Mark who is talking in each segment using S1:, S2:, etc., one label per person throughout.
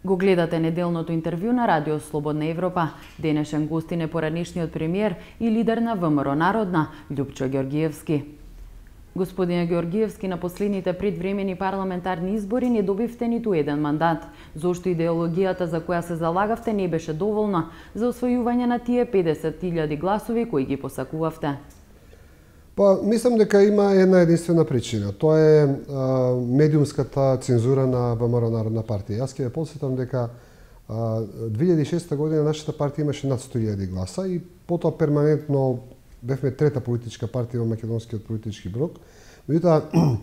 S1: Го гледате неделното интервју на Радио Слободна Европа. Денешен гостин е поранишниот премиер и лидер на ВМРО Народна, Љупчо Ѓоргиевски. Господине Ѓоргиевски, на последните предвремени парламентарни избори не добивте ниту еден мандат. Зошто идеологијата за која се залагавте не беше доволна за освојување на тие 50.000 гласови кои ги посакувавте?
S2: Па, мислам дека има една единствена причина. Тоа е медиумската цензура на ВМРО Народна партија. Јас ќе ве потсетам дека 2006 година нашата партија имаше над 100.000 гласа и потоа перманентно бевме трета политичка партија во македонскиот политички блок. Меѓутоа,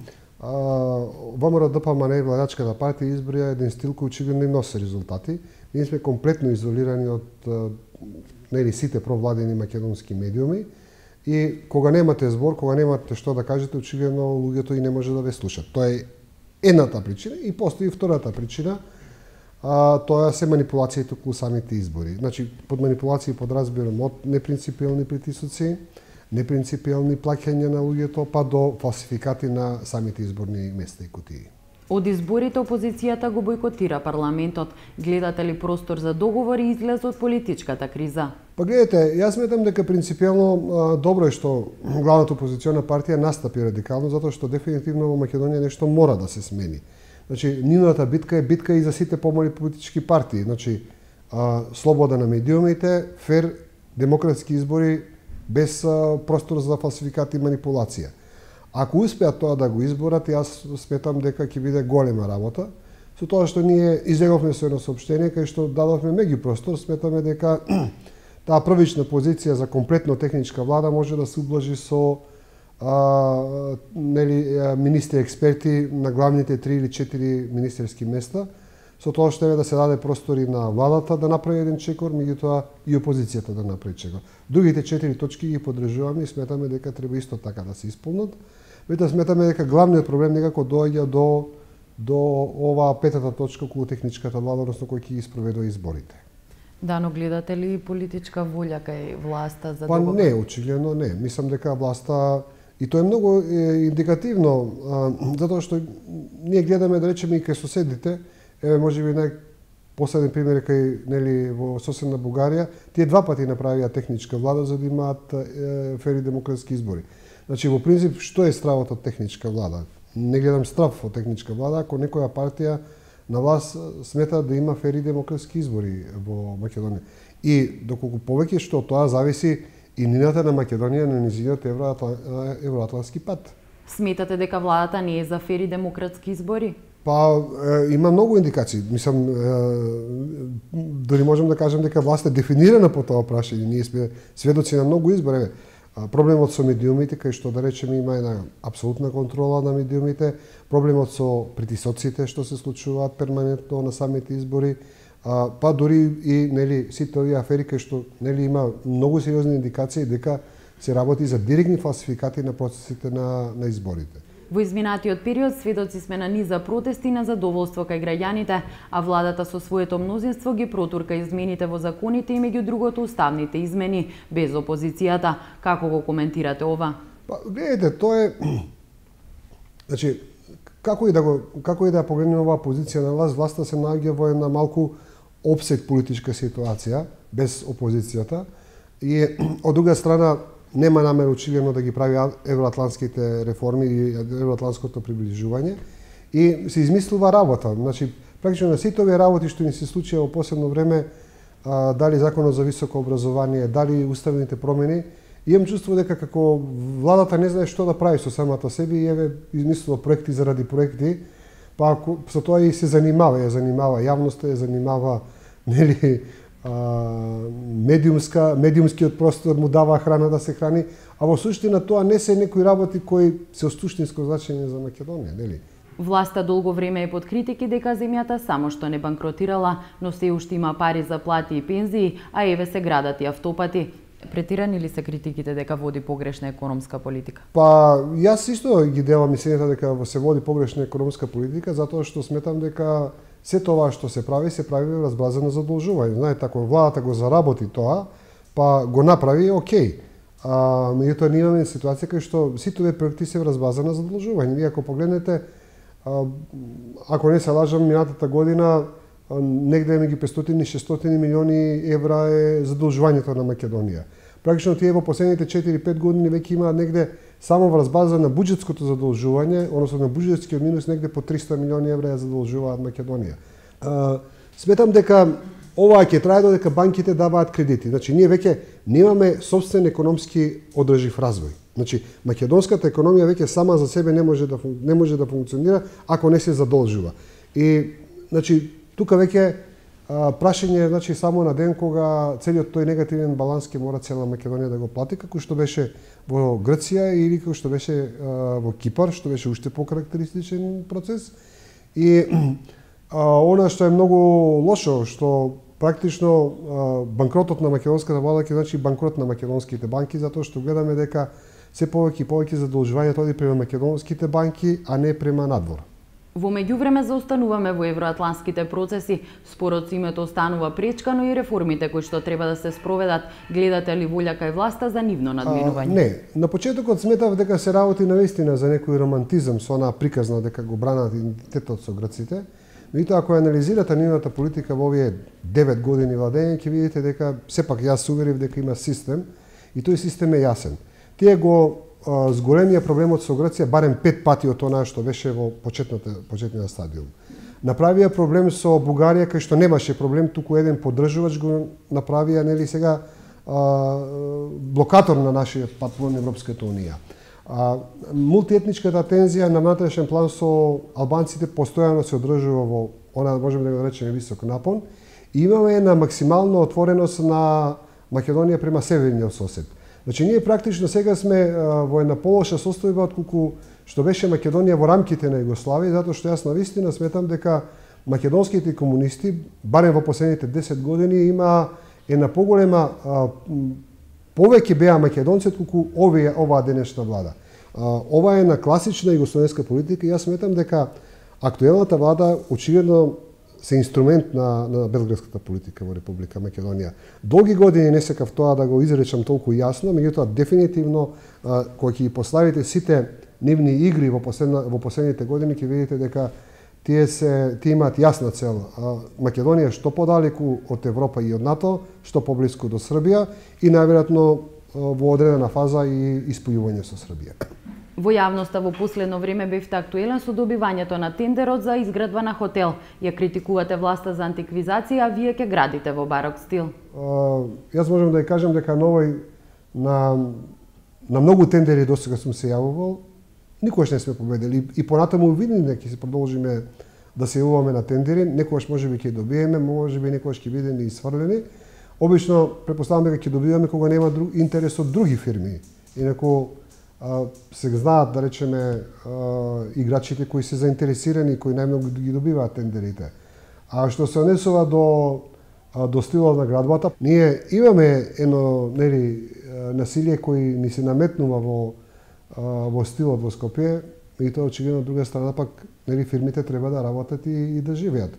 S2: ВМРО ДПМН и владачката партија избрија еден стил кој очигледно им носи резултати. Ние сме комплетно изолирани од сите провладени македонски медиуми. И кога немате збор, кога немате што да кажете, очигледно луѓето и не може да ве слушат. Тоа е едната причина и постои втората причина, тоа се манипулациите околу самите избори. Значи, под манипулации подразбирам од непринципиелни притисоци, непринципиелни плаќања на луѓето, па до фалсификати на самите изборни места и кутии.
S1: Од изборите опозицијата го бойкотира парламентот. Гледате ли простор за договори и излез од политичката криза?
S2: Па гледате, јас сметам дека принципиелно добро е што главната опозициона партија настапи радикално, затоа што дефинитивно во Македонија нешто мора да се смени. Значи, нивната битка е битка и за сите помали политички партии. Значи, слобода на медиумите, фер, демократски избори без простор за фалсификати и манипулација. Ако успеат тоа да го изборат, јас сметам дека ќе биде голема работа. Со тоа што ние излеговме со едно соопштение кај што дадовме меѓупростор, сметаме дека таа првична позиција за комплетно техничка влада може да се ублажи со министри експерти на главните 3 или 4 министерски места, со тоа што е да се даде простори на владата да направи еден чекор, меѓутоа и опозицијата да направи чекор. Другите 4 точки ги поддржуваме и сметаме дека треба исто така да се исполнат. Меѓутоа сметаме дека главниот проблем некако доаѓа до оваа петата точка околу техничката влада, односно кој ќе ги спроведува изборите.
S1: Да, но гледате ли политичка волја кај власта за
S2: договор? Па не, очигледно не. Мислам дека власта, и тоа е многу индикативно, затоа што ние гледаме, да речеме, и кај соседите, можеби најпоследен пример кај во соседна Бугарија, тие два пати направија техничка влада за да имаат фери демократски избори. Значи, во принцип, што е стравот од техничка влада? Не гледам страв од техничка влада, ако некоја партија на власт смета да има фери демократски избори во Македонија. И доколку повеќе што тоа зависи и нината на Македонија на низиниот евроатлантски пат.
S1: Сметате дека владата не е за фери демократски избори?
S2: Па, има многу индикации. Мислам, дали можам да кажем дека власта е дефинирана по тоа прашање. Ние сме сведоци на многу избори. Проблемот со медиумите, кај што да речеме има една апсолутна контрола на медиумите, проблемот со притисоците што се случуваат перманентно на самите избори, па дури и сите овие афери кај што има многу сериозни индикации дека се работи за директни фалсификати на процесите на изборите.
S1: Во изминатиот период сведоци сме на низа протести и незадоволство кај граѓаните, а владата со своето мнозинство ги протурка измените во законите и меѓу другото уставните измени, без опозицијата. Како го коментирате ова?
S2: Па, гледайте, тоа е... Значи, како и да погледнеме оваа позиција на власта се наоѓа во една малку опсет политичка ситуација, без опозицијата, и од друга страна нема намер очигледно да ги прави евроатлантските реформи и евроатлантското приближување и се измислува работа. Значи, практично на сите овие работи што ни се случија во последно време, дали законот за високо образование, дали уставните промени, имам чувство дека како владата не знае што да прави со самата себе и еве измислува проекти заради проекти, па со тоа и се занимава јавноста, занимава медиумскиот простор му дава храна да се храни, а во суштина тоа не се некои работи кои се од суштинско значење за Македонија, нели?
S1: Власта долго време е под критики дека земјата само што не банкротирала, но се уште има пари за плати и пензии, а еве се градат и автопати. Претирани ли се критиките дека води погрешна економска политика?
S2: Па, јас исто ги делам мислењето дека се води погрешна економска политика, затоа што сметам дека се тоа што се прави разбразено задолжување. Знаете, ако владата го заработи тоа, па го направи, окей. Меѓутоа ние имаме ситуација кај што сите овие проекти се разбазана задолжување. Вие ако погледнете, ако не се лажам, минатата година негде меѓу 500 и 600 милиони евра е задолжувањето на Македонија. Практично тие во последните 4-5 години веќе имаат негде само врз база на буџетското задолжување, односно на буџетскиот минус, негде по 300 милиони евра ја задолжуваат Македонија. Сметам дека ова ќе трае додека банките даваат кредити. Значи, ние веќе немаме собствен економски одржив развој. Значи, македонската економија веќе сама за себе не може да функционира ако не се задолжува. И, значи, тука веќе прашање е, значи, само на ден кога целиот тој негативен баланс ќе мора цела Македонија да го плати, како што беше во Грција или како што беше во Кипар, што беше уште покарактеристичен процес. И она што е многу лошо, што практично банкротот на македонската влада ќе значи банкрот на македонските банки, затоа што гледаме дека се повеќе и повеќе задолжувањето оди према македонските банки, а не према надвор.
S1: Во меѓувреме заостануваме во евроатлантските процеси, спорот со името останува пречкано и реформите кои што треба да се спроведат, гледате ли волја кај власта за нивно надминување?
S2: Не, на почетокот сметав дека се работи навистина за некој романтизам со онаа приказна дека го бранат идентитетот со грците. Меѓутоа, ако анализирате нивната политика во овие 9 години владење, ќе видите дека сепак јас се уверив дека има систем и тој систем е јасен. Тие го зголемија проблемот со Грција барем 5 пати од она што беше во почетниот стадиум. Направија проблем со Бугарија кај што немаше проблем, туку еден поддржувач го направија, нели сега блокатор на нашиот пат во Европската унија. Мултиетничката тензија на внатрешен план со албанците постојано се одржува во она, можеме да го речеме, висок напон. И имаме една максимална отвореност на Македонија према северниот сосед. Значи, ние практично сега сме во една полоша состојба отколку што беше Македонија во рамките на Југославија, затоа што јас навистина сметам дека македонските комунисти, барем во последните 10 години, има една поголема повеќе беа македонци отколку оваа денешна влада. Ова е една класична југословенска политика и јас сметам дека актуелната влада очигледно се инструмент на белградската политика во Република Македонија. Долги години не сакав тоа да го изречам толку јасно, меѓутоа дефинитивно кога ќе ги поставите сите нивни игри во последните години ќе видите дека тие имаат јасна цел. Македонија што подалеку од Европа и од НАТО, што поблиску до Србија и најверојатно во одредена фаза и испојување со Србија.
S1: Во јавноста во последно време бевте актуелен со добивањето на тендерот за изградба на хотел. Ја критикувате власта за антиквизација, а вие ќе градите во барок стил.
S2: Јас можам да ја кажам дека на многу тендери досега сум се јавувал, никогаш не сме победили и понатаму видни дека ќе се продолжиме да се јавуваме на тендери, некогаш можеби ќе добиеме, можеби некогаш ќе бидеме исфрлени. Обично претпоставам дека ќе добиваме кога нема интерес од други фирми. Инаку се знаат, да речеме, играчите кои се заинтересирани, кои најмногу ги добиваат тендерите. А што се однесува до стилот на градбата, ние имаме едно насилие кој ни се наметнува во стилот во Скопје и тоа очигледно од друга страна пак фирмите треба да работат и да живеат.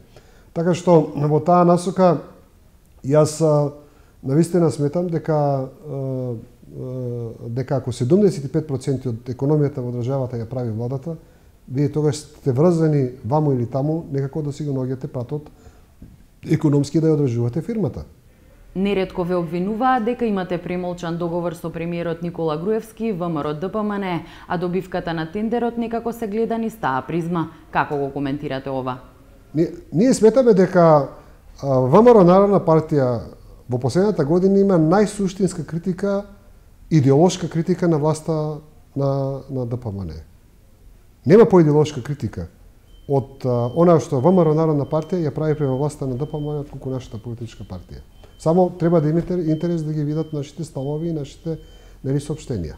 S2: Така што во таа насока јас навистина сметам дека ако 75% од економијата во државата ја прави владата, вие тогаш сте врзани ваму или таму некако да си го наоѓате патот економски да ја одржувате фирмата.
S1: Неретко ве обвинуваат дека имате премолчан договор со премиерот Никола Груевски, ВМРО ДПМН, а добивката на тендерот некако се гледа низ таа призма. Како го коментирате ова?
S2: Ние сметаме дека ВМРО Народна партија во последната година има најсуштинска критика, идеолошка критика на власта на ДПМН. Нема поидеолошка критика од она што ВМРО Народна партија ја прави према власта на ДПМН отколку нашата политичка партија. Само треба да имате интерес да ги видат нашите ставови и нашите соопштенија.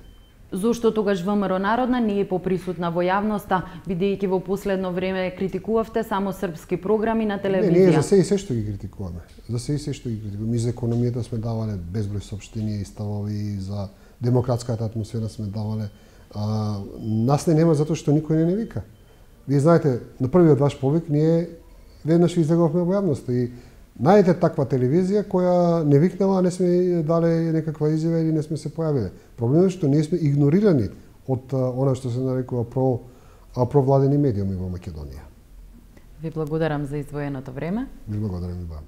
S1: Зошто тогаш ВМРО Народна не е поприсутна во јавноста, бидејќи во последно време критикувавте само српски програми на телевизија?
S2: Ние за се и се што ги критикуваме. За се и се што ги критикуваме. И за економијата сме давале безброј соопштенија и ставови, и за демократската атмосфера сме давале. Нас не нема затоа што никој не вика. Вие знаете, на првиот ваш повик ние веднаш излеговме во јавноста и најдете таква телевизија која не викнала, а не сме дале некаква изјава или не сме се појавиле. Проблемот е што ние сме игнорирани од она што се нарекува провладени медиуми во Македонија.
S1: Ви благодарам за издвоеното време.
S2: Ви благодарам и вам.